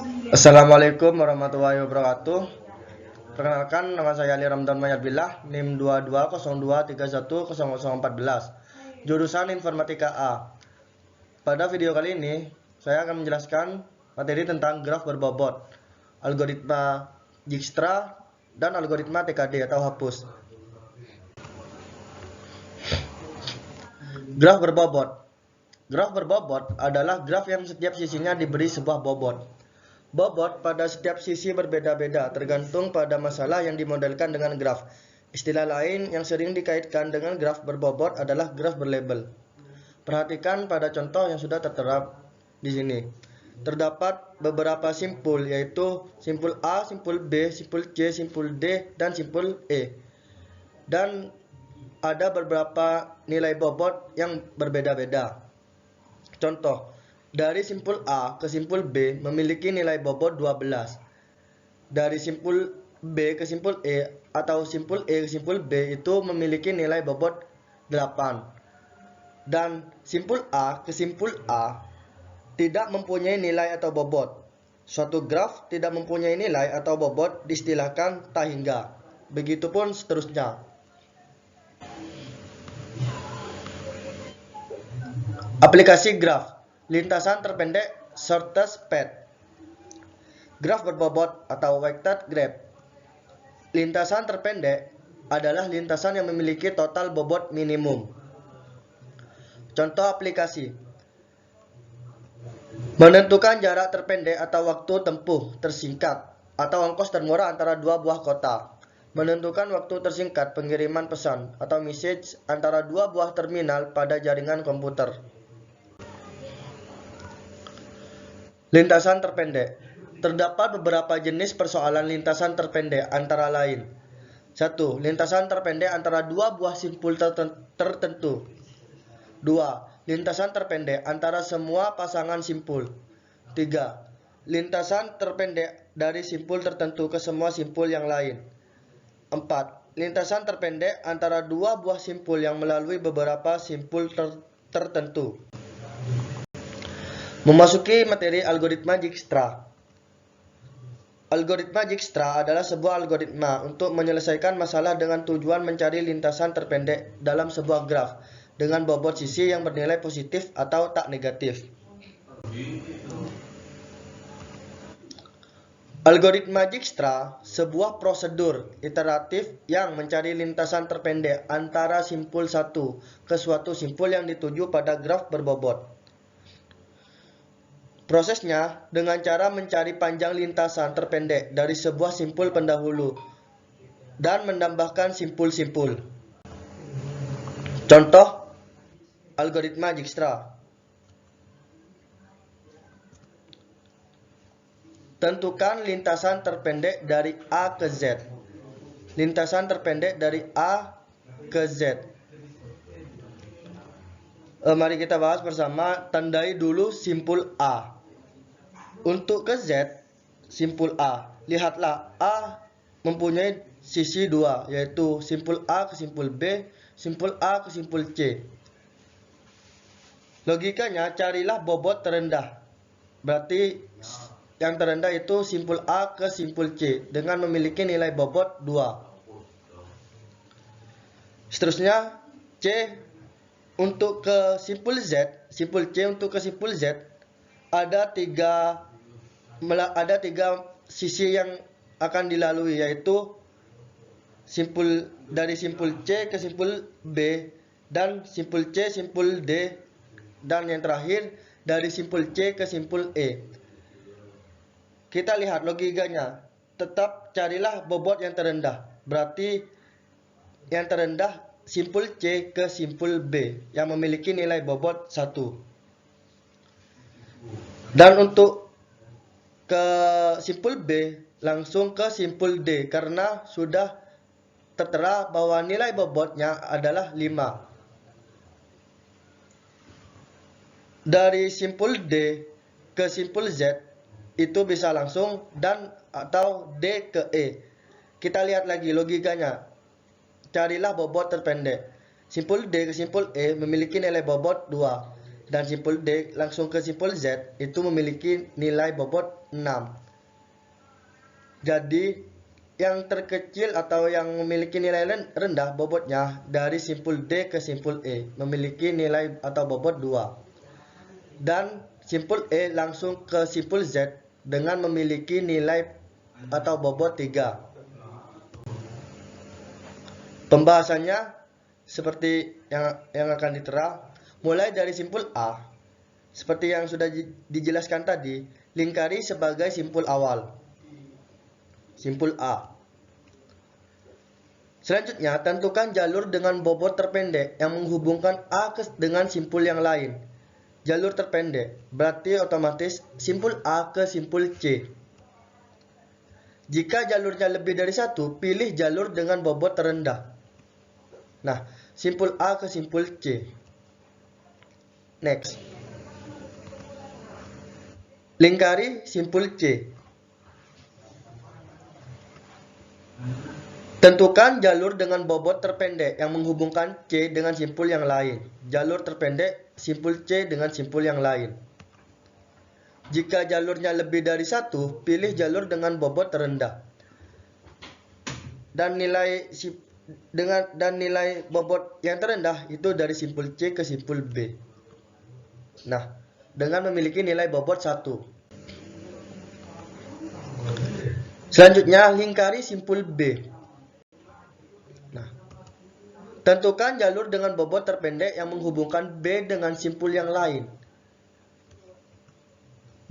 Assalamualaikum warahmatullahi wabarakatuh. Perkenalkan, nama saya Ali Ramdan Mayatbillah, NIM 2202310014, jurusan Informatika A. Pada video kali ini, saya akan menjelaskan materi tentang graf berbobot, algoritma Dijkstra, dan algoritma TKD atau hapus. Graf berbobot. Graf berbobot adalah graf yang setiap sisinya diberi sebuah bobot. Bobot pada setiap sisi berbeda-beda tergantung pada masalah yang dimodelkan dengan graf. Istilah lain yang sering dikaitkan dengan graf berbobot adalah graf berlabel. Perhatikan pada contoh yang sudah tertera di sini. Terdapat beberapa simpul, yaitu simpul A, simpul B, simpul C, simpul D, dan simpul E. Dan ada beberapa nilai bobot yang berbeda-beda. Contoh, dari simpul A ke simpul B memiliki nilai bobot 12. Dari simpul B ke simpul E atau simpul E ke simpul B itu memiliki nilai bobot 8. Dan simpul A ke simpul A tidak mempunyai nilai atau bobot. Suatu graf tidak mempunyai nilai atau bobot diistilahkan tak hingga. Begitupun seterusnya. Aplikasi graf. Lintasan terpendek shortest path. Graf berbobot atau weighted graph. Lintasan terpendek adalah lintasan yang memiliki total bobot minimum. Contoh aplikasi. Menentukan jarak terpendek atau waktu tempuh tersingkat atau ongkos termurah antara dua buah kota. Menentukan waktu tersingkat pengiriman pesan atau message antara dua buah terminal pada jaringan komputer. Lintasan terpendek. Terdapat beberapa jenis persoalan lintasan terpendek antara lain. 1. Lintasan terpendek antara dua buah simpul tertentu. 2. Lintasan terpendek antara semua pasangan simpul. 3. Lintasan terpendek dari simpul tertentu ke semua simpul yang lain. 4. Lintasan terpendek antara dua buah simpul yang melalui beberapa simpul tertentu. Memasuki materi algoritma Dijkstra. Algoritma Dijkstra adalah sebuah algoritma untuk menyelesaikan masalah dengan tujuan mencari lintasan terpendek dalam sebuah graf dengan bobot sisi yang bernilai positif atau tak negatif. Algoritma Dijkstra sebuah prosedur iteratif yang mencari lintasan terpendek antara simpul satu ke suatu simpul yang dituju pada graf berbobot. Prosesnya dengan cara mencari panjang lintasan terpendek dari sebuah simpul pendahulu dan menambahkan simpul-simpul. Contoh algoritma Dijkstra. Tentukan lintasan terpendek dari A ke Z. Lintasan terpendek dari A ke Z. Mari kita bahas bersama. Tandai dulu simpul A. Untuk ke Z, simpul A, lihatlah A mempunyai sisi 2, yaitu simpul A ke simpul B, simpul A ke simpul C. Logikanya, carilah bobot terendah. Berarti yang terendah itu simpul A ke simpul C dengan memiliki nilai bobot 2. Seterusnya, C untuk ke simpul Z, simpul C untuk ke simpul Z, ada tiga sisi yang akan dilalui, yaitu dari simpul C ke simpul B, dan simpul C, simpul D, dan yang terakhir dari simpul C ke simpul E. Kita lihat logikanya, tetap carilah bobot yang terendah. Berarti yang terendah simpul C ke simpul B yang memiliki nilai bobot 1. Dan untuk ke simpul B langsung ke simpul D karena sudah tertera bahwa nilai bobotnya adalah 5. Dari simpul D ke simpul Z itu bisa langsung dan atau D ke E. Kita lihat lagi logikanya. Carilah bobot terpendek. Simpul D ke simpul E memiliki nilai bobot 2. dan simpul D langsung ke simpul Z itu memiliki nilai bobot 6. Jadi yang terkecil atau yang memiliki nilai rendah bobotnya dari simpul D ke simpul E memiliki nilai atau bobot 2. Dan simpul E langsung ke simpul Z dengan memiliki nilai atau bobot 3. Pembahasannya seperti yang akan ditera, mulai dari simpul A. Seperti yang sudah dijelaskan tadi, lingkari sebagai simpul awal. Simpul A. Selanjutnya, tentukan jalur dengan bobot terpendek yang menghubungkan A dengan simpul yang lain. Jalur terpendek berarti otomatis simpul A ke simpul C. Jika jalurnya lebih dari satu, pilih jalur dengan bobot terendah. Nah, simpul A ke simpul C. Next. Lingkari simpul C. Tentukan jalur dengan bobot terpendek yang menghubungkan C dengan simpul yang lain. Jalur terpendek simpul C dengan simpul yang lain. Jika jalurnya lebih dari satu, pilih jalur dengan bobot terendah. Dan nilai bobot yang terendah itu dari simpul C ke simpul B. Nah, dengan memiliki nilai bobot 1. Selanjutnya, lingkari simpul B. Nah, tentukan jalur dengan bobot terpendek yang menghubungkan B dengan simpul yang lain.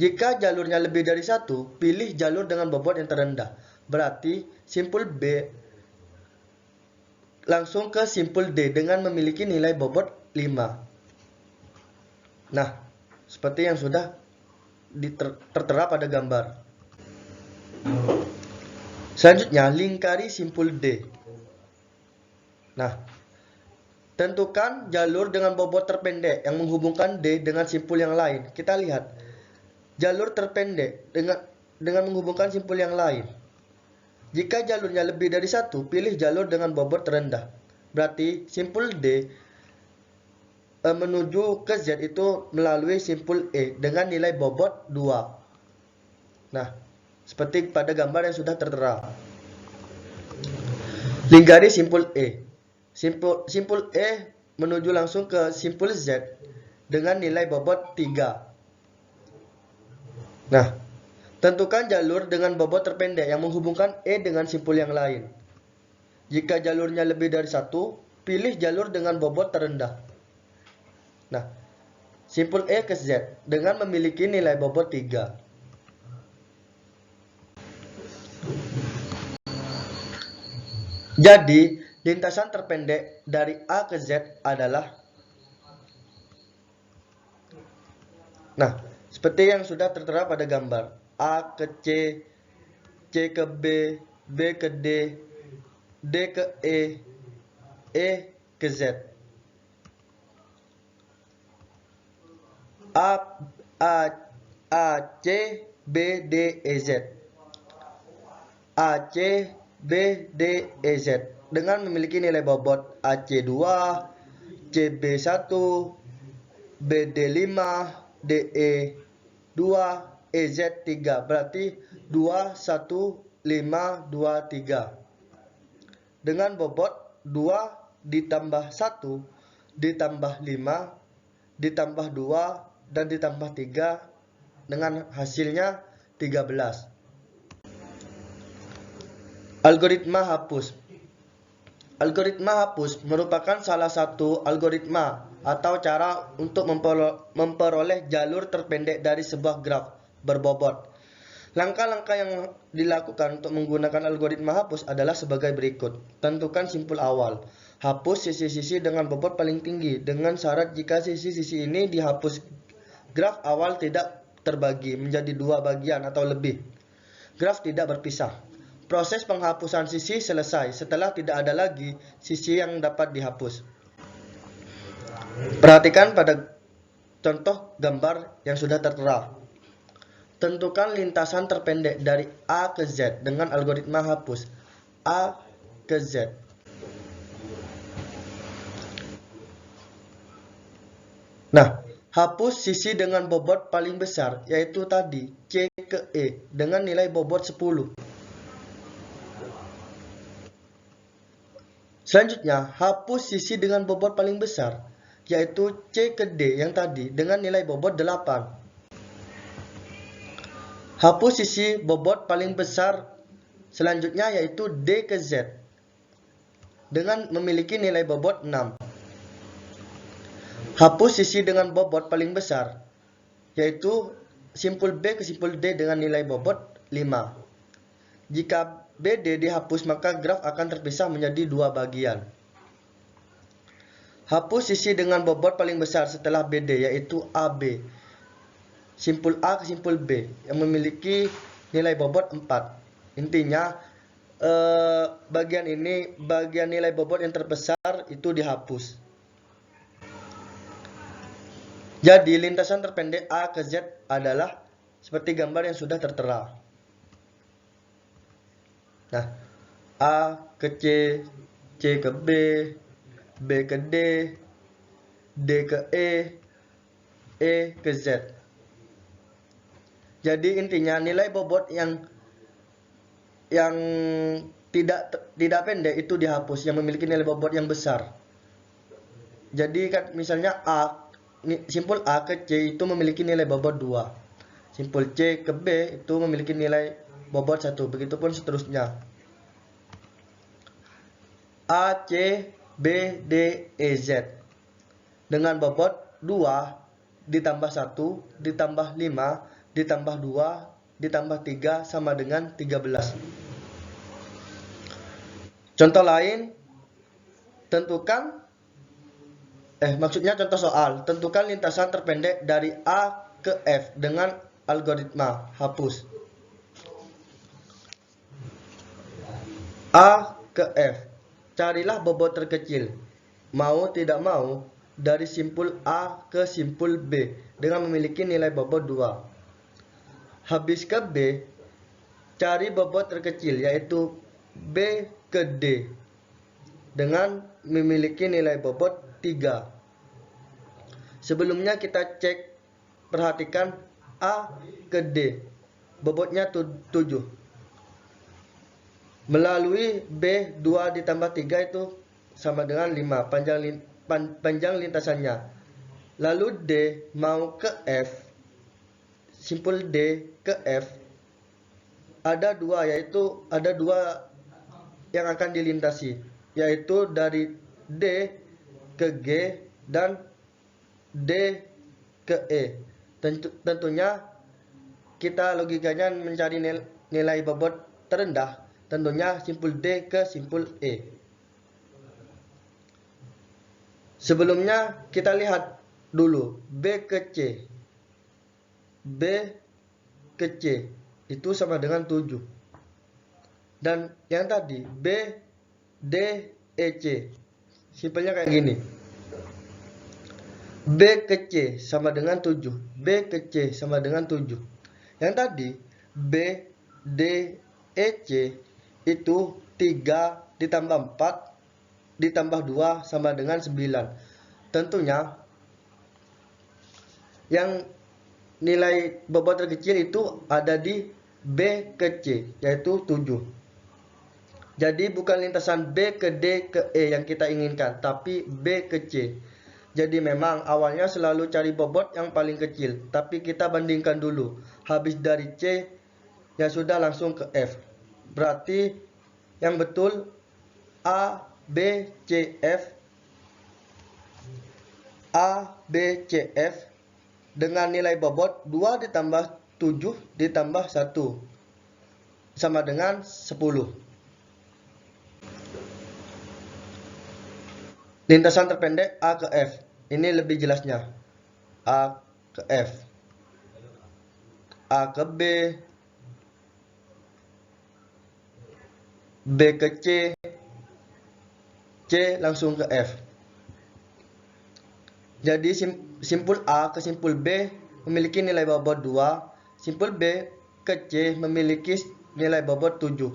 Jika jalurnya lebih dari satu, pilih jalur dengan bobot yang terendah. Berarti simpul B langsung ke simpul D dengan memiliki nilai bobot 5. Nah, seperti yang sudah tertera pada gambar. Selanjutnya, lingkari simpul D. Nah, tentukan jalur dengan bobot terpendek yang menghubungkan D dengan simpul yang lain. Kita lihat, jalur terpendek dengan menghubungkan simpul yang lain. Jika jalurnya lebih dari satu, pilih jalur dengan bobot terendah. Berarti simpul D menuju ke Z itu melalui simpul E dengan nilai bobot 2. Nah, seperti pada gambar yang sudah tertera. Lingkari simpul E. Simpul E menuju langsung ke simpul Z dengan nilai bobot 3. Nah, tentukan jalur dengan bobot terpendek yang menghubungkan E dengan simpul yang lain. Jika jalurnya lebih dari satu, pilih jalur dengan bobot terendah. Nah, simpul E ke Z dengan memiliki nilai bobot 3. Jadi, lintasan terpendek dari A ke Z adalah, nah, seperti yang sudah tertera pada gambar, A ke C, C ke B, B ke D, D ke E ke Z. A C B D E Z. A C B D E Z dengan memiliki nilai bobot AC2, CB1, BD5, DE2, EZ3. Berarti 2 1 5 2 3. Dengan bobot 2 ditambah 1 ditambah 5 ditambah 2 dan ditambah 3 dengan hasilnya 13. Algoritma hapus. Algoritma hapus merupakan salah satu algoritma atau cara untuk memperoleh jalur terpendek dari sebuah graf berbobot. Langkah-langkah yang dilakukan untuk menggunakan algoritma hapus adalah sebagai berikut. Tentukan simpul awal. Hapus sisi-sisi dengan bobot paling tinggi dengan syarat jika sisi-sisi ini dihapus, graf awal tidak terbagi menjadi 2 bagian atau lebih. Graf tidak berpisah. Proses penghapusan sisi selesai setelah tidak ada lagi sisi yang dapat dihapus. Perhatikan pada contoh gambar yang sudah tertera. Tentukan lintasan terpendek dari A ke Z dengan algoritma hapus. A ke Z. Nah, Hapus sisi dengan bobot paling besar, yaitu tadi C ke E dengan nilai bobot 10. Selanjutnya, hapus sisi dengan bobot paling besar, yaitu C ke D yang tadi dengan nilai bobot 8. Hapus sisi bobot paling besar selanjutnya, yaitu D ke Z dengan memiliki nilai bobot 6. Hapus sisi dengan bobot paling besar, yaitu simpul B ke simpul D dengan nilai bobot 5. Jika BD dihapus, maka graf akan terpisah menjadi dua bagian. Hapus sisi dengan bobot paling besar setelah BD, yaitu AB. Simpul A ke simpul B yang memiliki nilai bobot 4. Intinya, bagian ini, bagian nilai bobot yang terbesar itu dihapus. Jadi, lintasan terpendek A ke Z adalah seperti gambar yang sudah tertera. Nah, A ke C, C ke B, B ke D, D ke E ke Z. Jadi intinya nilai bobot yang tidak pendek itu dihapus, yang memiliki nilai bobot yang besar. Jadi kan misalnya simpul A ke C itu memiliki nilai bobot 2. Simpul C ke B itu memiliki nilai bobot 1. Begitupun seterusnya. A, C, B, D, E, Z. Dengan bobot 2 ditambah 1 ditambah 5 ditambah 2 ditambah 3 sama dengan 13. Contoh lain, contoh soal, tentukan lintasan terpendek dari A ke F dengan algoritma hapus. A ke F, carilah bobot terkecil, mau tidak mau, dari simpul A ke simpul B dengan memiliki nilai bobot 2. Habis ke B, cari bobot terkecil, yaitu B ke D dengan memiliki nilai bobot 3. Sebelumnya kita perhatikan A ke D, bobotnya 7. Melalui B, 2 ditambah 3 itu sama dengan 5, panjang lintasannya. Lalu D mau ke F, simpul D ke F, ada dua yang akan dilintasi, yaitu dari D ke G dan D ke E. Tentunya kita logikanya mencari nilai bobot terendah, tentunya simpul D ke simpul E. Sebelumnya kita lihat dulu B ke C. B ke C itu sama dengan 7. Dan yang tadi B, D, E, C. Simpelnya kayak gini. B ke C sama dengan 7. B ke C sama dengan 7. Yang tadi B, D, E, C itu 3 ditambah 4 ditambah 2 sama dengan 9. Tentunya yang nilai bobot terkecil itu ada di B ke C, yaitu 7. Jadi bukan lintasan B ke D ke E yang kita inginkan, tapi B ke C. Jadi memang awalnya selalu cari bobot yang paling kecil, tapi kita bandingkan dulu. Habis dari C, ya sudah langsung ke F. Berarti yang betul A, B, C, F. A, B, C, F dengan nilai bobot 2 ditambah 7 ditambah 1 sama dengan 10. Lintasan terpendek A ke F. Ini lebih jelasnya. A ke F. A ke B. B ke C. C langsung ke F. Jadi simpul A ke simpul B memiliki nilai bobot 2. Simpul B ke C memiliki nilai bobot 7.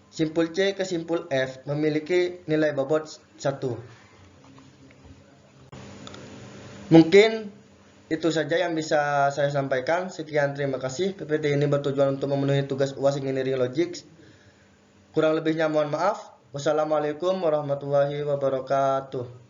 Simpul C ke simpul F memiliki nilai bobot 1. Mungkin Itu saja yang bisa saya sampaikan. Sekian, terima kasih. PPT ini bertujuan untuk memenuhi tugas UAS Engineering Logics. Kurang lebihnya mohon maaf. Wassalamualaikum warahmatullahi wabarakatuh.